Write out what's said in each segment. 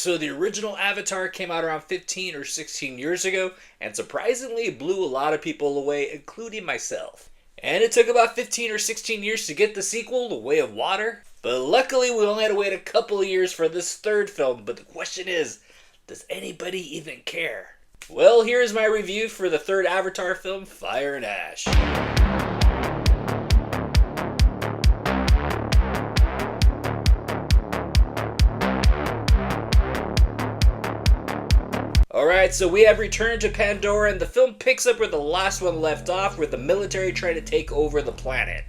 So the original Avatar came out around 15 or 16 years ago, and surprisingly blew a lot of people away, including myself. And it took about 15 or 16 years to get the sequel, The Way of Water. But luckily we only had to wait a couple of years for this third film, but the question is, does anybody even care? Well, here's my review for the third Avatar film, Fire and Ash. Alright, so we have returned to Pandora, and the film picks up where the last one left off, with the military trying to take over the planet.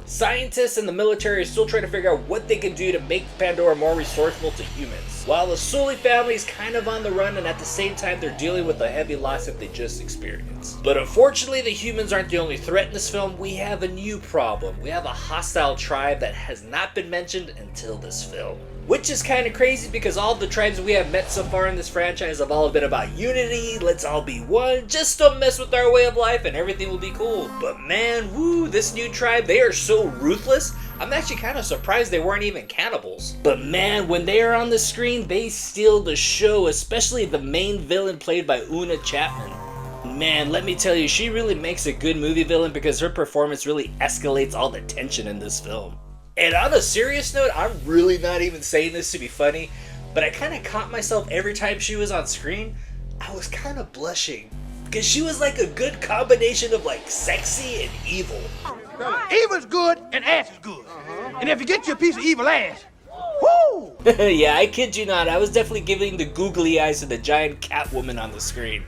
Scientists and the military are still trying to figure out what they can do to make Pandora more resourceful to humans, while the Sully family is kind of on the run, and at the same time they're dealing with the heavy loss that they just experienced. But unfortunately, the humans aren't the only threat in this film. We have a new problem. We have a hostile tribe that has not been mentioned until this film. Which is kind of crazy because all the tribes we have met so far in this franchise have all been about unity, let's all be one, just don't mess with our way of life and everything will be cool. But man, woo, this new tribe, they are so ruthless. I'm actually kind of surprised they weren't even cannibals. But man, when they are on the screen, they steal the show, especially the main villain played by Oona Chaplin. Man, let me tell you, she really makes a good movie villain because her performance really escalates all the tension in this film. And on a serious note, I'm really not even saying this to be funny, but I kind of caught myself every time she was on screen, I was kind of blushing. Because she was like a good combination of like sexy and evil. Evil's good and ass is good. And if you get you a piece of evil ass, whoo! Yeah, I kid you not, I was definitely giving the googly eyes to the giant cat woman on the screen.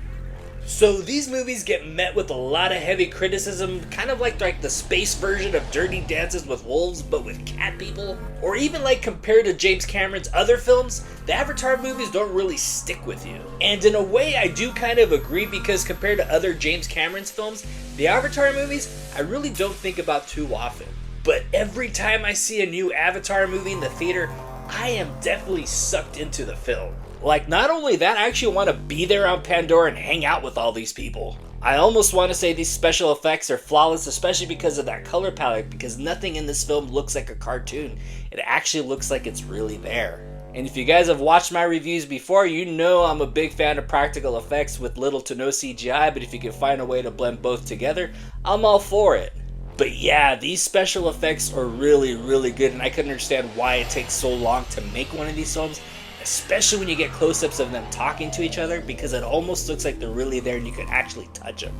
So these movies get met with a lot of heavy criticism, kind of like the space version of Dirty Dances with Wolves, but with cat people. Or even like compared to James Cameron's other films, the Avatar movies don't really stick with you. And in a way, I do kind of agree because compared to other James Cameron's films, the Avatar movies, I really don't think about too often. But every time I see a new Avatar movie in the theater, I am definitely sucked into the film. Like, not only that, I actually want to be there on Pandora and hang out with all these people. I almost want to say these special effects are flawless, especially because of that color palette, because nothing in this film looks like a cartoon. It actually looks like it's really there. And if you guys have watched my reviews before, you know I'm a big fan of practical effects with little to no CGI, but if you can find a way to blend both together, I'm all for it. But yeah, these special effects are really, really good, and I couldn't understand why it takes so long to make one of these films. Especially when you get close-ups of them talking to each other, because it almost looks like they're really there and you can actually touch them.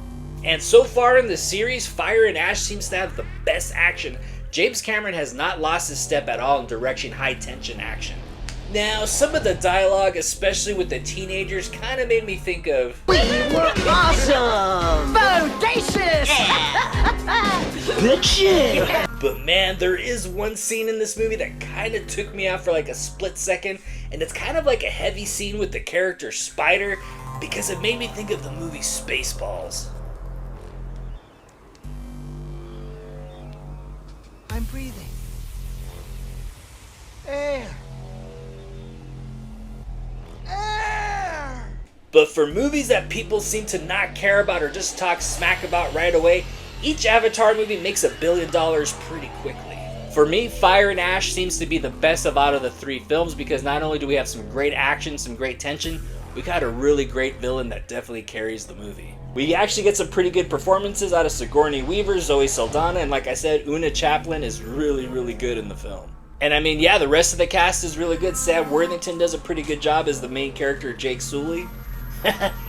And so far in the series, Fire and Ash seems to have the best action. James Cameron has not lost his step at all in directing high-tension action. Now, some of the dialogue, especially with the teenagers, kind of made me think of... We were awesome! Bodacious! Yeah. Good shit! But man, there is one scene in this movie that kind of took me out for like a split second, and it's kind of like a heavy scene with the character Spider, because it made me think of the movie Spaceballs. I'm breathing. Air. Air! But for movies that people seem to not care about or just talk smack about right away, each Avatar movie makes $1 billion pretty quickly. For me, Fire and Ash seems to be the best out of the three films because not only do we have some great action, some great tension, we got a really great villain that definitely carries the movie. We actually get some pretty good performances out of Sigourney Weaver, Zoe Saldana, and like I said, Oona Chaplin is really, really good in the film. And I mean, yeah, the rest of the cast is really good. Sam Worthington does a pretty good job as the main character, Jake Sully.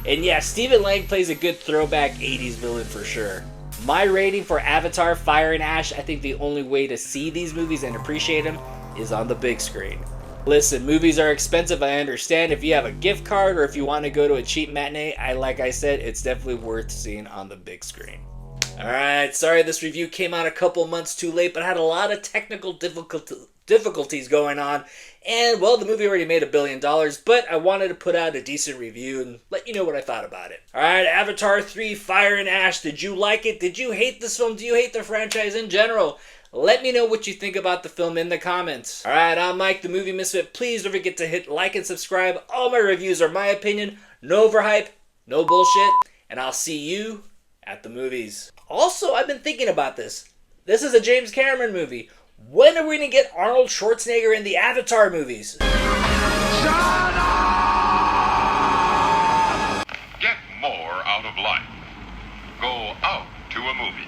And yeah, Stephen Lang plays a good throwback 80s villain for sure. My rating for Avatar, Fire and Ash, I think the only way to see these movies and appreciate them is on the big screen. Listen, movies are expensive, I understand. If you have a gift card or if you want to go to a cheap matinee, like I said, it's definitely worth seeing on the big screen. Alright, sorry this review came out a couple months too late, but I had a lot of technical difficulties going on. And, well, the movie already made $1 billion, but I wanted to put out a decent review and let you know what I thought about it. Alright, Avatar 3, Fire and Ash, did you like it? Did you hate this film? Do you hate the franchise in general? Let me know what you think about the film in the comments. Alright, I'm Mike the Movie Misfit. Please don't forget to hit like and subscribe. All my reviews are my opinion, no overhype, no bullshit, and I'll see you at the movies. Also, I've been thinking about this. This is a James Cameron movie. When are we going to get Arnold Schwarzenegger in the Avatar movies? Shut up! Go out to a movie.